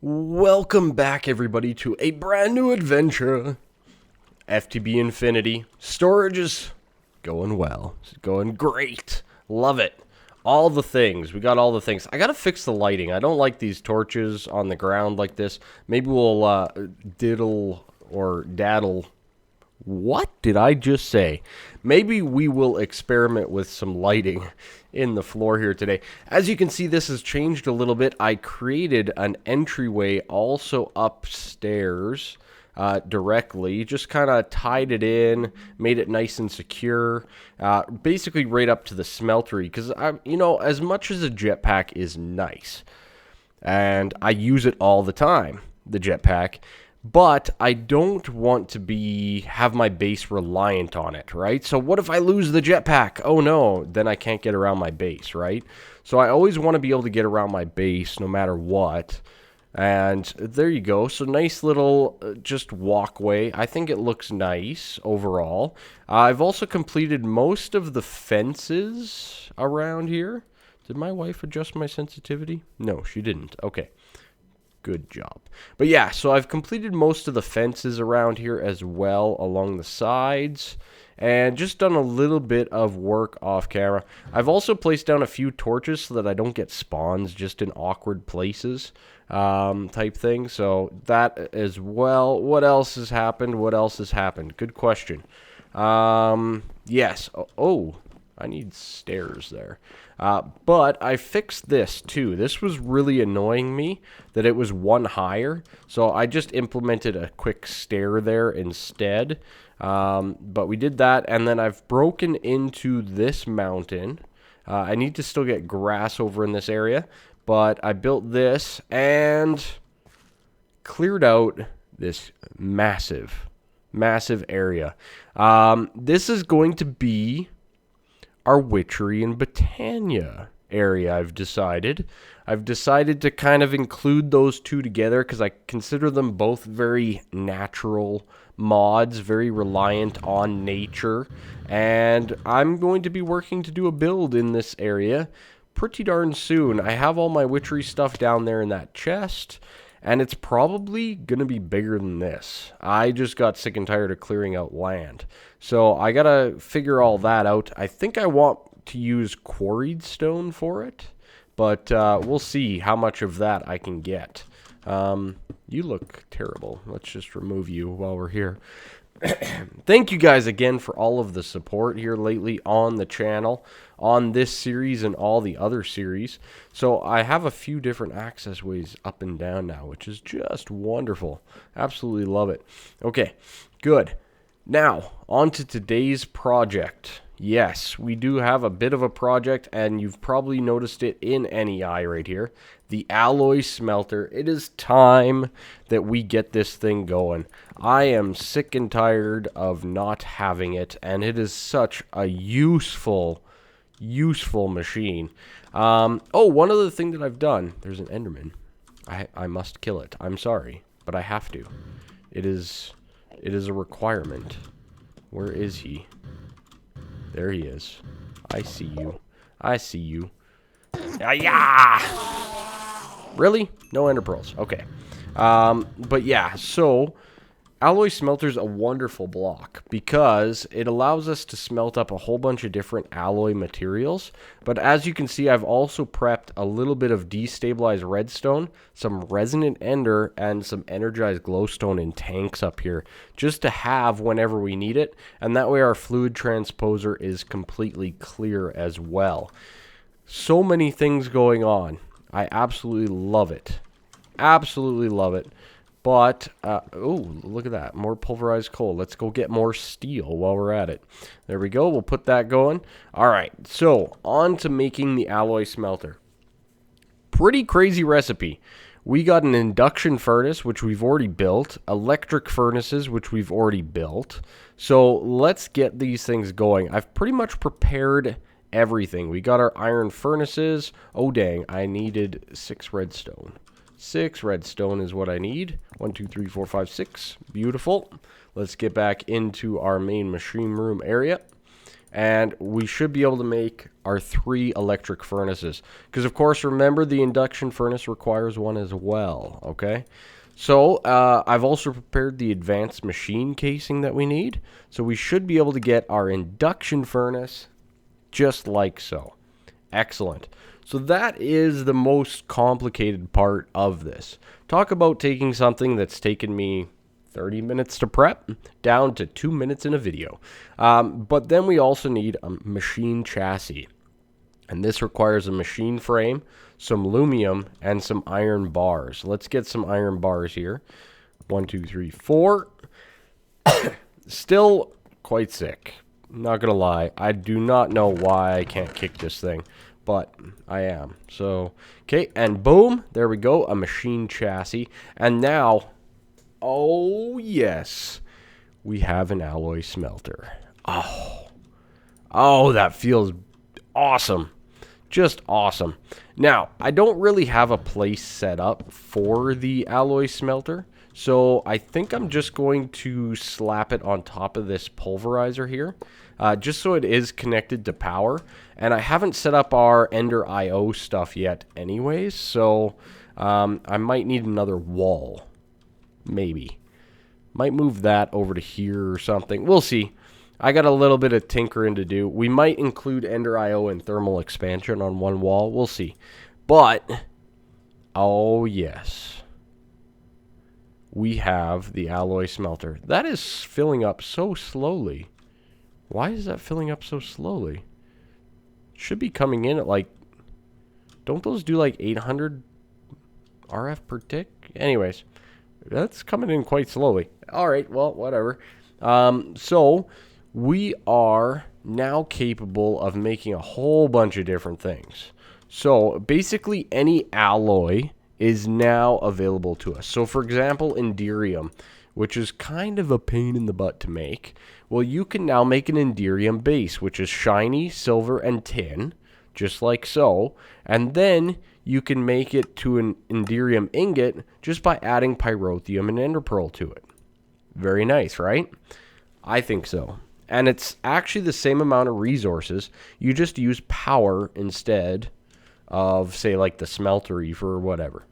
Welcome back, everybody, to a brand new adventure. FTB Infinity. Storage is going well. It's going great. Love it. All the things. We got all the things. I gotta fix the lighting. I don't like these torches on the ground like this. Maybe we'll diddle or daddle. What did I just say? Maybe we will experiment with some lighting in the floor here today. As you can see, this has changed a little bit. I created an entryway also upstairs directly. Just kind of tied it in, made it nice and secure. Basically right up to the smeltery. Because, as much as a jetpack is nice, and I use it all the time, the jetpack, but I don't want to have my base reliant on it, right? So what if I lose the jetpack? Oh no, then I can't get around my base, right? So I always want to be able to get around my base no matter what. And there you go. So nice little just walkway. I think it looks nice overall. I've also completed most of the fences around here. Did my wife adjust my sensitivity? No, she didn't. Okay. Good job. But yeah, so I've completed most of the fences around here as well along the sides. And just done a little bit of work off camera. I've also placed down a few torches so that I don't get spawns just in awkward places type thing. So that as well. What else has happened? What else has happened? Good question. Yes. Oh, I need stairs there. But I fixed this too. This was really annoying me that it was one higher. So I just implemented a quick stair there instead. But we did that, and then I've broken into this mountain. I need to still get grass over in this area, but I built this and cleared out this massive area. This is going to be our Witchery and Botania area, I've decided. I've decided to kind of include those two together because I consider them both very natural mods, very reliant on nature. And I'm going to be working to do a build in this area pretty darn soon. I have all my witchery stuff down there in that chest, and it's probably going to be bigger than this. I just got sick and tired of clearing out land. So I got to figure all that out. I think I want to use quarried stone for it, but we'll see how much of that I can get. You look terrible. Let's just remove you while we're here. Thank you guys again for all of the support here lately on the channel, on this series and all the other series. So I have a few different access ways up and down now, which is just wonderful. Absolutely love it. Okay, good. Now, on to today's project. Yes, we do have a bit of a project, and you've probably noticed it in NEI right here. The alloy smelter. It is time that we get this thing going. I am sick and tired of not having it, and it is such a useful machine. One other thing that I've done. There's an Enderman. I must kill it. I'm sorry, but I have to. It is a requirement. Where is he? There he is. I see you. I see you. Yeah! Really? No ender pearls. Okay. But yeah, so alloy smelter's a wonderful block because it allows us to smelt up a whole bunch of different alloy materials. But as you can see, I've also prepped a little bit of destabilized redstone, some resonant ender, and some energized glowstone in tanks up here just to have whenever we need it. And that way our fluid transposer is completely clear as well. So many things going on. I absolutely love it. Absolutely love it. But, oh, look at that. More pulverized coal. Let's go get more steel while we're at it. There we go. We'll put that going. All right. So, on to making the alloy smelter. Pretty crazy recipe. We got an induction furnace, which we've already built. Electric furnaces, which we've already built. So, let's get these things going. I've pretty much prepared everything. We got our iron furnaces. Oh, dang. I needed 6 redstone. 6 redstone is what I need. 1, 2, 3, 4, 5, 6. Beautiful. Let's get back into our main machine room area. And we should be able to make our 3 electric furnaces. Because, of course, remember the induction furnace requires one as well, okay? So, I've also prepared the advanced machine casing that we need. So, we should be able to get our induction furnace just like so. Excellent. So, that is the most complicated part of this. Talk about taking something that's taken me 30 minutes to prep down to 2 minutes in a video. But then we also need a machine chassis. And this requires a machine frame, some aluminum, and some iron bars. Let's get some iron bars here. 1, 2, 3, 4. Still quite sick. Not going to lie. I do not know why I can't kick this thing. But I am. So, okay. And boom. There we go. A machine chassis. And now, oh yes, we have an alloy smelter. Oh, that feels awesome. Just awesome. Now, I don't really have a place set up for the alloy smelter, so I think I'm just going to slap it on top of this pulverizer here, just so it is connected to power. And I haven't set up our Ender IO stuff yet anyways, so I might need another wall. Maybe. Might move that over to here or something. We'll see. I got a little bit of tinkering to do. We might include Ender IO and thermal expansion on one wall. We'll see. But, oh yes. We have the alloy smelter. That is filling up so slowly. Why is that filling up so slowly? Should be coming in at like... Don't those do like 800 RF per tick? Anyways, that's coming in quite slowly. Alright, well, whatever. So... we are now capable of making a whole bunch of different things. So basically any alloy is now available to us. So for example, Enderium, which is kind of a pain in the butt to make. Well, you can now make an Enderium base, which is shiny, silver, and tin, just like so. And then you can make it to an Enderium ingot just by adding Pyrotheum and Enderpearl to it. Very nice, right? I think so. And it's actually the same amount of resources. You just use power instead of, say, like the smeltery for whatever.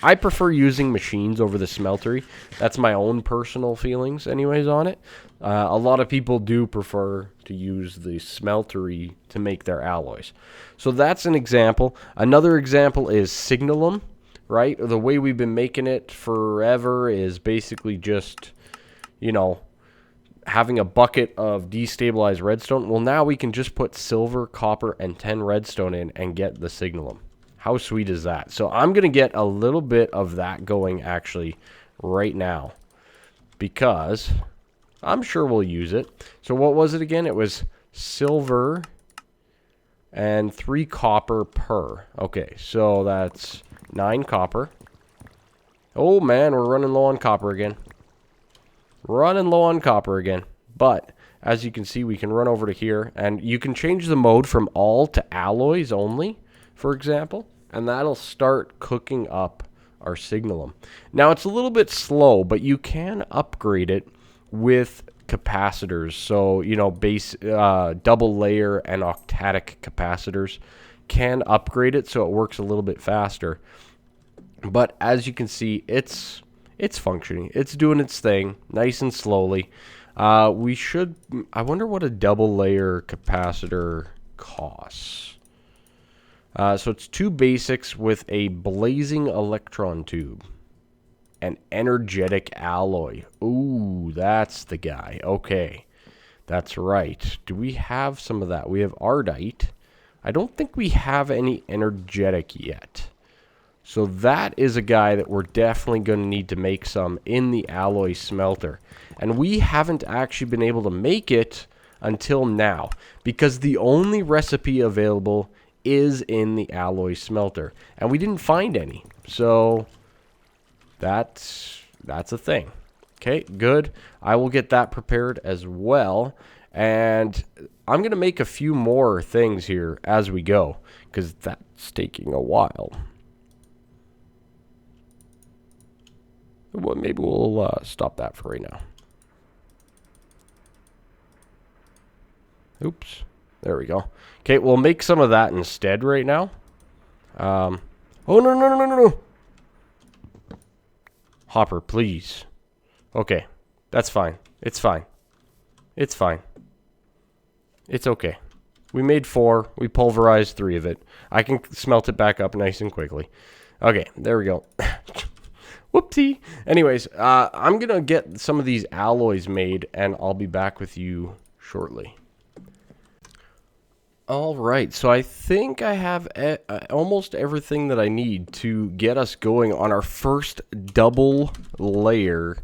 I prefer using machines over the smeltery. That's my own personal feelings anyways on it. A lot of people do prefer to use the smeltery to make their alloys. So that's an example. Another example is Signalum, right? The way we've been making it forever is basically just, you know, having a bucket of destabilized redstone. Well, now we can just put silver, copper, and 10 redstone in and get the signalum. How sweet is that? So I'm going to get a little bit of that going actually right now, because I'm sure we'll use it. So what was it again? It was silver and 3 copper per. Okay, so that's 9 copper. Oh man, we're running low on copper again. Running low on copper again. But as you can see, we can run over to here, and you can change the mode from all to alloys only, for example, and that'll start cooking up our signalum. Now it's a little bit slow, but you can upgrade it with capacitors. So, you know, base double layer and octatic capacitors can upgrade it so it works a little bit faster. But as you can see, it's functioning. It's doing its thing, nice and slowly. I wonder what a double layer capacitor costs. So it's 2 basics with a blazing electron tube. An energetic alloy. Ooh, that's the guy. Okay, that's right. Do we have some of that? We have ardite. I don't think we have any energetic yet. So that is a guy that we're definitely going to need to make some in the alloy smelter. And we haven't actually been able to make it until now, because the only recipe available is in the alloy smelter. And we didn't find any. So that's a thing. Okay, good. I will get that prepared as well. And I'm going to make a few more things here as we go, because that's taking a while. Well, maybe we'll stop that for right now. Oops. There we go. Okay, we'll make some of that instead right now. Oh, no. Hopper, please. Okay, that's fine. It's fine. It's fine. It's okay. We made 4. We pulverized 3 of it. I can smelt it back up nice and quickly. Okay, there we go. Whoopsie. Anyways, I'm going to get some of these alloys made, and I'll be back with you shortly. Alright, so I think I have almost everything that I need to get us going on our first double layer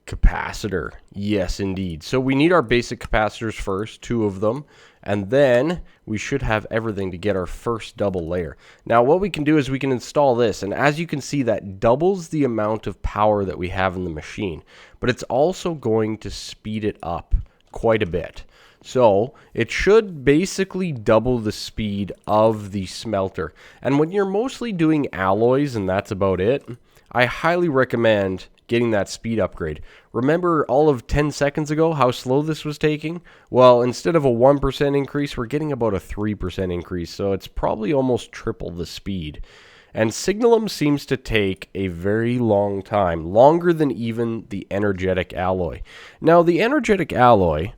capacitor. Yes, indeed. So we need our basic capacitors first, 2 of them, and then we should have everything to get our first double layer. Now what we can do is we can install this, and as you can see, that doubles the amount of power that we have in the machine, but it's also going to speed it up quite a bit. So it should basically double the speed of the smelter. And when you're mostly doing alloys and that's about it, I highly recommend getting that speed upgrade. Remember all of 10 seconds ago how slow this was taking? Well, instead of a 1% increase, we're getting about a 3% increase. So it's probably almost triple the speed. And Signalum seems to take a very long time, longer than even the energetic alloy. Now, the energetic alloy,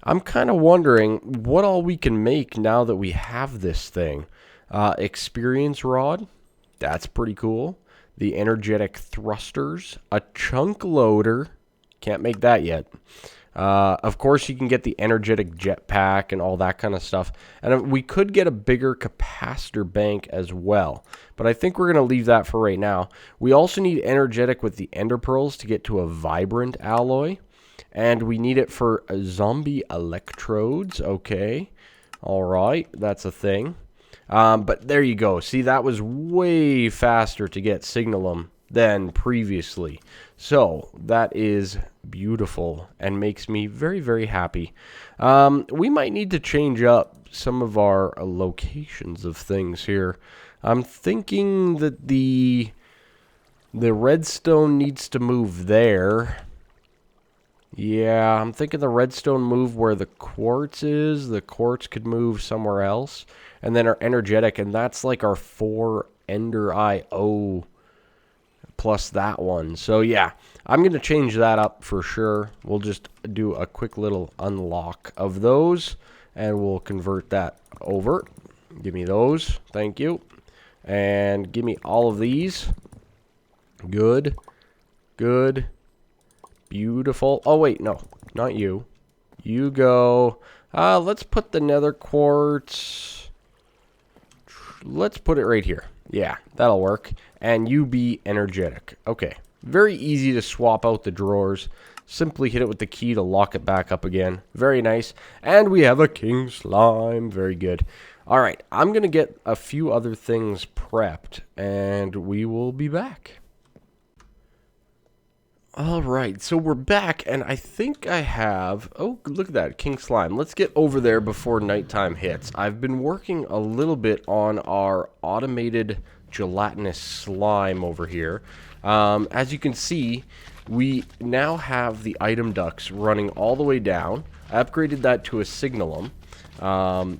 I'm kind of wondering what all we can make now that we have this thing. Experience rod, that's pretty cool. The energetic thrusters, a chunk loader, can't make that yet. Of course, you can get the energetic jetpack and all that kind of stuff. And we could get a bigger capacitor bank as well. But I think we're going to leave that for right now. We also need energetic with the ender pearls to get to a vibrant alloy. And we need it for zombie electrodes. Okay. All right. That's a thing. But there you go. See, that was way faster to get Signalum than previously. So that is beautiful and makes me very, very happy. We might need to change up some of our locations of things here. I'm thinking that the redstone needs to move there. Yeah, I'm thinking the redstone move where the quartz is. The quartz could move somewhere else. And then our energetic, and that's like our 4 Ender IO plus that one. So yeah, I'm going to change that up for sure. We'll just do a quick little unlock of those, and we'll convert that over. Give me those. Thank you. And give me all of these. Good. Good. Beautiful. Oh, wait, no. Not you. You go. Let's put the nether quartz. Let's put it right here. Yeah, that'll work. And you be energetic. Okay. Very easy to swap out the drawers. Simply hit it with the key to lock it back up again. Very nice. And we have a king slime. Very good. All right. I'm going to get a few other things prepped, and we will be back. Alright, so we're back, and I think I have... Oh, look at that, King Slime. Let's get over there before nighttime hits. I've been working a little bit on our automated gelatinous slime over here. As you can see, we now have the item ducts running all the way down. I upgraded that to a Signalum,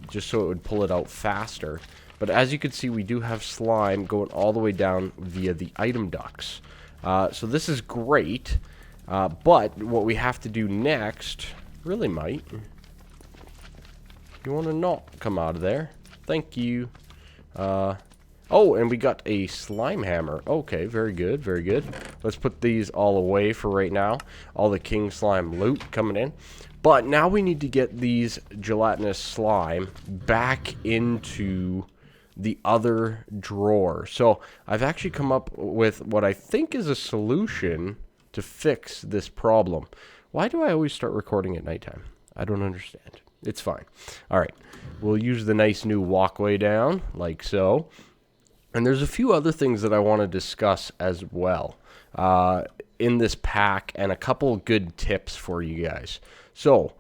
just so it would pull it out faster. But as you can see, we do have slime going all the way down via the item ducts. So this is great, but what we have to do next, really might, you want to not come out of there, thank you. Oh, and we got a slime hammer. Okay, very good, very good. Let's put these all away for right now, all the king slime loot coming in. But now we need to get these gelatinous slime back into the other drawer. So I've actually come up with what I think is a solution to fix this problem. Why do I always start recording at nighttime? I don't understand. It's fine. All right. We'll use the nice new walkway down like so. And there's a few other things that I want to discuss as well in this pack, and a couple good tips for you guys. So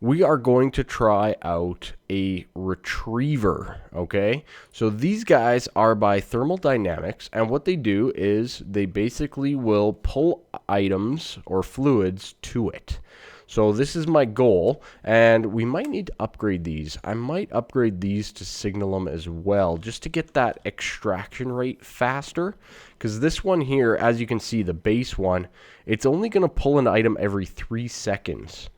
we are going to try out a retriever, okay? So these guys are by thermodynamics, and what they do is they basically will pull items or fluids to it. So this is my goal, and we might need to upgrade these. I might upgrade these to signalum as well, just to get that extraction rate faster. Because this one here, as you can see, the base one, it's only going to pull an item every 3 seconds.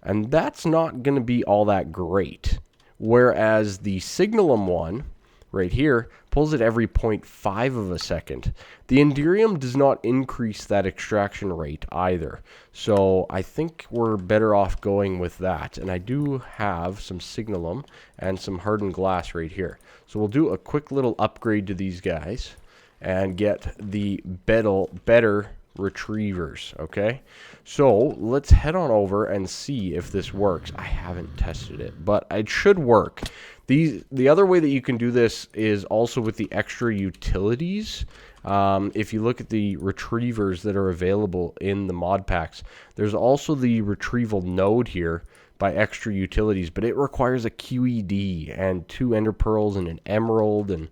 And that's not going to be all that great. Whereas the signalum one, right here, pulls it every 0.5 of a second. The Enderium does not increase that extraction rate either. So I think we're better off going with that. And I do have some signalum and some hardened glass right here. So we'll do a quick little upgrade to these guys and get the better retrievers, okay? So let's head on over and see if this works. I haven't tested it, but it should work. The other way that you can do this is also with the extra utilities. If you look at the retrievers that are available in the mod packs, there's also the Retrieval Node here by extra utilities, but it requires a QED and 2 ender pearls and an emerald and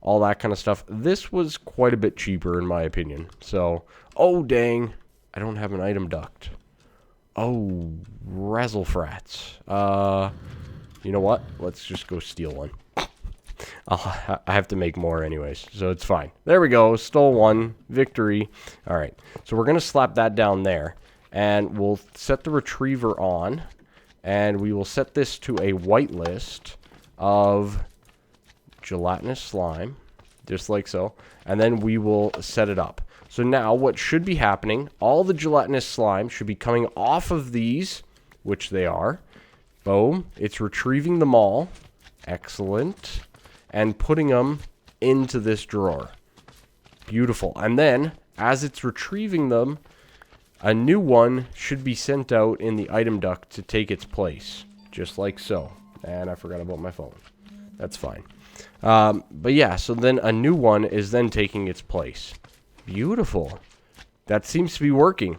all that kind of stuff. This was quite a bit cheaper in my opinion. So, oh dang, I don't have an item duct. Oh, Razzlefrats. You know what? Let's just go steal one. I have to make more anyways, so it's fine. There we go. Stole one. Victory. All right. So we're going to slap that down there, and we'll set the retriever on, and we will set this to a whitelist of gelatinous slime, just like so, and then we will set it up. So now what should be happening, all the gelatinous slime should be coming off of these, which they are. Boom. It's retrieving them all. Excellent. And putting them into this drawer. Beautiful. And then, as it's retrieving them, a new one should be sent out in the item duct to take its place. Just like so. And I forgot about my phone. That's fine. But yeah, so then a new one is then taking its place. Beautiful. That seems to be working.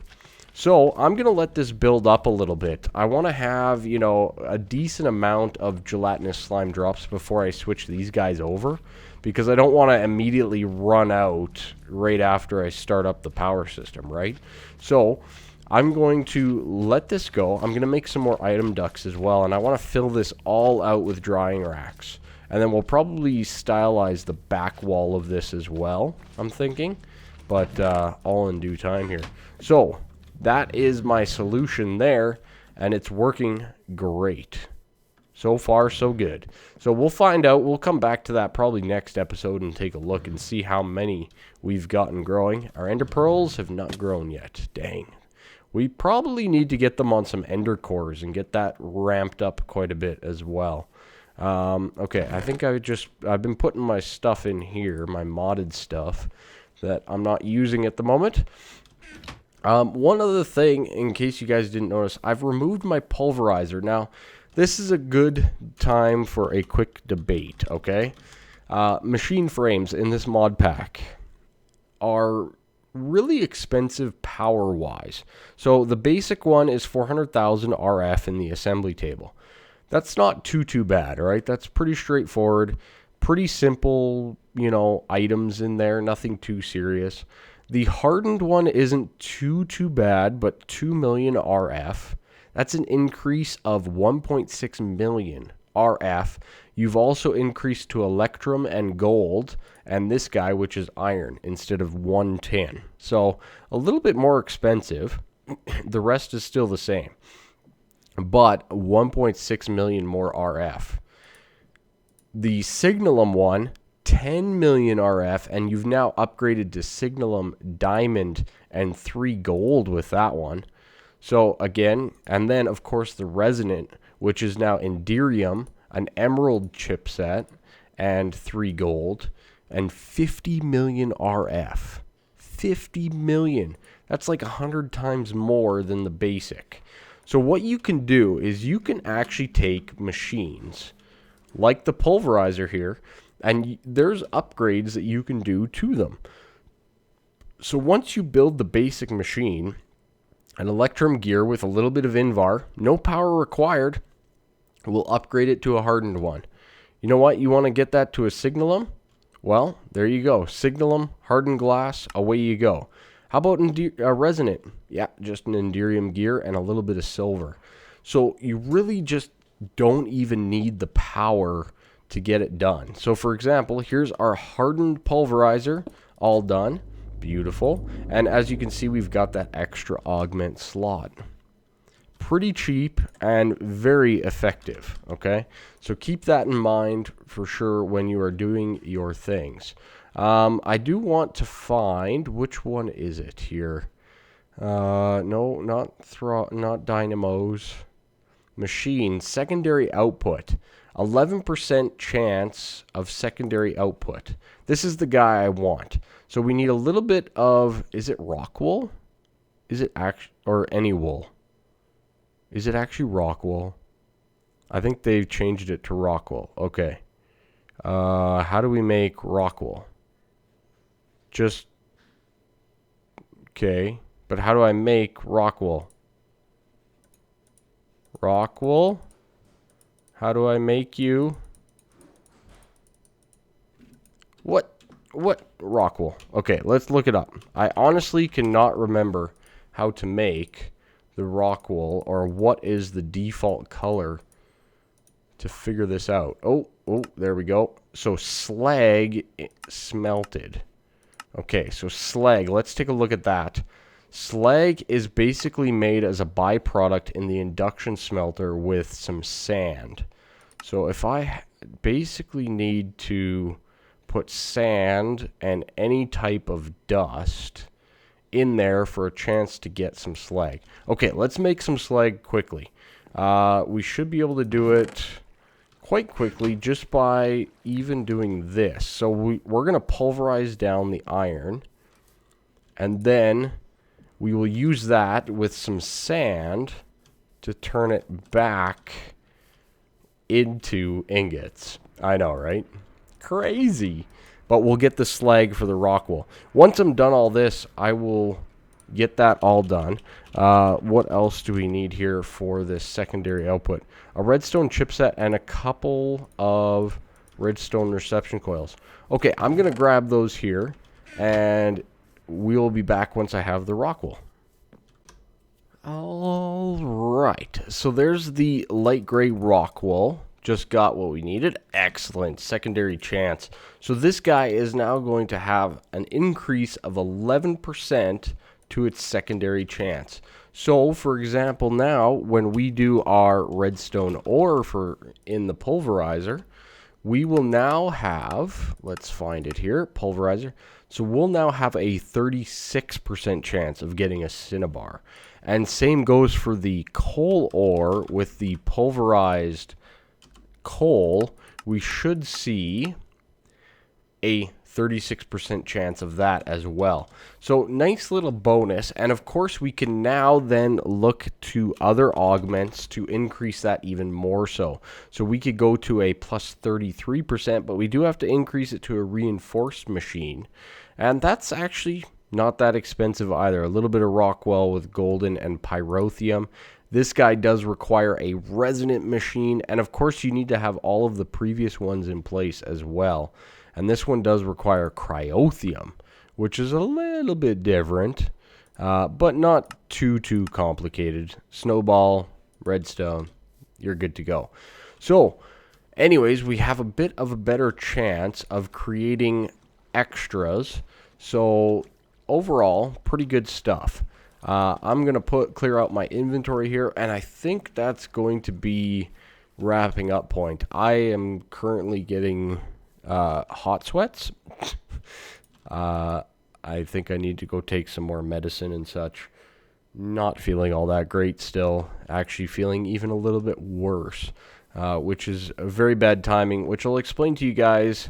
So I'm going to let this build up a little bit. I want to have, you know, a decent amount of gelatinous slime drops before I switch these guys over. Because I don't want to immediately run out right after I start up the power system, right? So I'm going to let this go. I'm going to make some more item ducts as well. And I want to fill this all out with drying racks. And then we'll probably stylize the back wall of this as well, I'm thinking. But all in due time here. So that is my solution there, and it's working great. So far, so good. So we'll find out. We'll come back to that probably next episode and take a look and see how many we've gotten growing. Our ender pearls have not grown yet. Dang. We probably need to get them on some ender cores and get that ramped up quite a bit as well. Okay, I think I've been putting my stuff in here, my modded stuff that I'm not using at the moment. One other thing, in case you guys didn't notice, I've removed my pulverizer. Now, this is a good time for a quick debate, okay? Machine frames in this mod pack are really expensive power-wise. So the basic one is 400,000 RF in the assembly table. That's not too bad, all right? That's pretty straightforward, pretty simple, you know, items in there, nothing too serious. The hardened one isn't too bad, but 2 million RF. That's an increase of 1.6 million RF. You've also increased to electrum and gold, and this guy, which is iron, instead of 110. So a little bit more expensive. The rest is still the same, but 1.6 million more RF. The signalum one, 10 million RF, and you've now upgraded to signalum diamond and 3 gold with that one. So again, and then of course the resonant, which is now enderium, an emerald chipset, and 3 gold, and 50 million RF. 50 million. That's like 100 times more than the basic. So what you can do is you can actually take machines like the pulverizer here, and there's upgrades that you can do to them. So once you build the basic machine, an electrum gear with a little bit of invar, no power required, we'll upgrade it to a hardened one. You know what? You want to get that to a signalum? Well, there you go. Signalum, hardened glass, away you go. How about resonant? Yeah, just an Enderium gear and a little bit of silver. So you really just don't even need the power to get it done. So for example, here's our hardened pulverizer, all done. Beautiful. And as you can see, we've got that extra augment slot. Pretty cheap and very effective, okay? So keep that in mind for sure when you are doing your things. I do want to find, which one is it here? No, not dynamos. Machine, secondary output. 11% chance of secondary output. This is the guy I want. So we need a little bit of, is it rock wool? Is it actually, or any wool? Is it actually rock wool? I think they've changed it to rock wool. Okay. How do we make rock wool? Just, okay. But how do I make rock wool? Rock wool? How do I make you? What rock wool? Okay, let's look it up. I honestly cannot remember how to make the rock wool or what is the default color to figure this out. Oh, there we go. So slag smelted. Okay, so slag, let's take a look at that. Slag is basically made as a byproduct in the induction smelter with some sand. So if I basically need to put sand and any type of dust in there for a chance to get some slag. Okay, let's make some slag quickly. We should be able to do it quite quickly just by even doing this. So we're going to pulverize down the iron, and then we will use that with some sand to turn it back into ingots. I know, right? Crazy. But we'll get the slag for the rock wool. Once I'm done all this, I will get that all done. What else do we need here for this secondary output? A redstone chipset and a couple of redstone reception coils. Okay, I'm going to grab those here, and we'll be back once I have the rock wool. Alright, so there's the light gray rock wool. Just got what we needed. Excellent. Secondary chance. So this guy is now going to have an increase of 11% to its secondary chance. So, for example, now when we do our redstone ore in the pulverizer, we will now have, let's find it here, pulverizer. So we'll now have a 36% chance of getting a cinnabar. And same goes for the coal ore with the pulverized coal. We should see a 36% chance of that as well. So nice little bonus. And of course we can now then look to other augments to increase that even more so. So we could go to a plus 33%, but we do have to increase it to a reinforced machine. And that's actually not that expensive either. A little bit of Rockwell with golden and pyrotheum. This guy does require a resonant machine, and of course you need to have all of the previous ones in place as well. And this one does require cryotheum, which is a little bit different, but not too complicated. Snowball, redstone, you're good to go. So, anyways, we have a bit of a better chance of creating extras. So, overall, pretty good stuff. I'm going to clear out my inventory here, and I think that's going to be wrapping up point. I am currently getting hot sweats. I think I need to go take some more medicine and such. Not feeling all that great still. Actually feeling even a little bit worse, which is a very bad timing, which I'll explain to you guys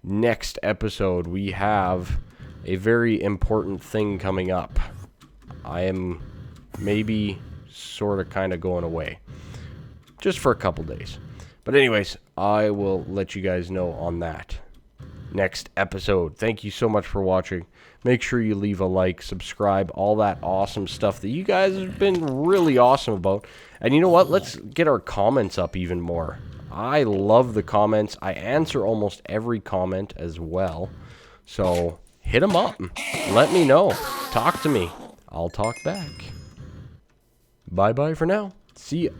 next episode. We have a very important thing coming up. I am maybe sort of kind of going away just for a couple days. But anyways, I will let you guys know on that next episode. Thank you so much for watching. Make sure you leave a like, subscribe, all that awesome stuff that you guys have been really awesome about. And you know what? Let's get our comments up even more. I love the comments. I answer almost every comment as well. So hit them up. Let me know. Talk to me. I'll talk back. Bye-bye for now. See ya.